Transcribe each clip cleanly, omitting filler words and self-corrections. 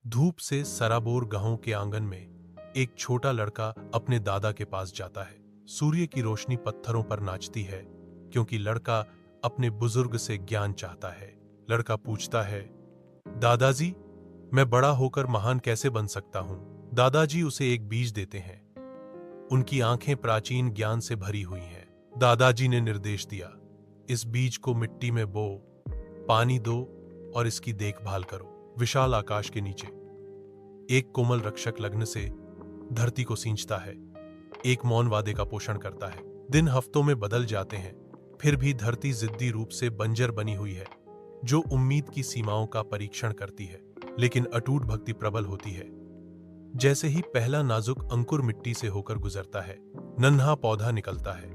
धूप से सराबोर गांव के आंगन में एक छोटा लड़का अपने दादा के पास जाता है। सूर्य की रोशनी पत्थरों पर नाचती है क्योंकि लड़का अपने बुजुर्ग से ज्ञान चाहता है। लड़का पूछता है, दादाजी, मैं बड़ा होकर महान कैसे बन सकता हूं? दादाजी उसे एक बीज देते हैं। उनकी आंखें प्राचीन ज्ञान से भरी हुई हैं। दादाजी ने निर्देश दिया, इस बीज को मिट्टी में बो, पानी दो और इसकी देखभाल करो। विशाल आकाश के नीचे एक कोमल रक्षक लग्न से धरती को सींचता है, एक मौन वादे का पोषण करता है। दिन हफ्तों में बदल जाते हैं, फिर भी धरती जिद्दी रूप से बंजर बनी हुई है, जो उम्मीद की सीमाओं का परीक्षण करती है। लेकिन अटूट भक्ति प्रबल होती है। जैसे ही पहला नाजुक अंकुर मिट्टी से होकर गुजरता है, नन्हा पौधा निकलता है।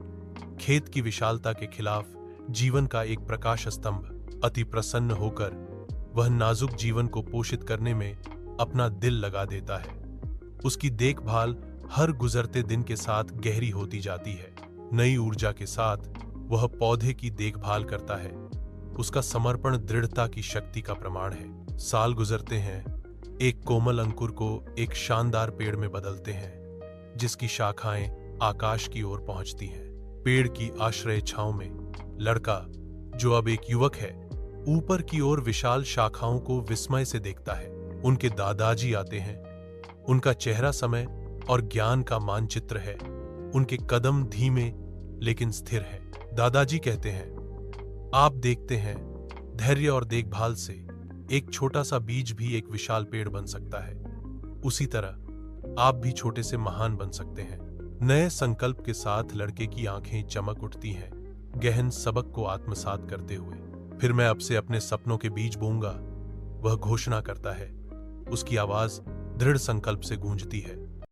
खेत की विशालता के खिलाफ जीवन का एक प्रकाश स्तंभ। अति प्रसन्न होकर वह नाजुक जीवन को पोषित करने में अपना दिल लगा देता है। उसकी देखभाल हर गुजरते दिन के साथ गहरी होती जाती है। नई ऊर्जा के साथ वह पौधे की देखभाल करता है। उसका समर्पण दृढ़ता की शक्ति का प्रमाण है। साल गुजरते हैं, एक कोमल अंकुर को एक शानदार पेड़ में बदलते हैं, जिसकी शाखाएं आकाश की ओर पहुंचती हैं। पेड़ की आश्रय छांव में लड़का, जो अब एक युवक है, ऊपर की ओर विशाल शाखाओं को विस्मय से देखता है। उनके दादाजी आते हैं। उनका चेहरा समय और ज्ञान का मानचित्र है। उनके कदम धीमे लेकिन स्थिर है। दादाजी कहते हैं, आप देखते हैं, धैर्य और देखभाल से एक छोटा सा बीज भी एक विशाल पेड़ बन सकता है। उसी तरह आप भी छोटे से महान बन सकते हैं। नए संकल्प के साथ लड़के की आंखें चमक उठती हैं, गहन सबक को आत्मसात करते हुए। फिर मैं अब से अपने सपनों के बीज बोऊंगा, वह घोषणा करता है। उसकी आवाज दृढ़ संकल्प से गूंजती है।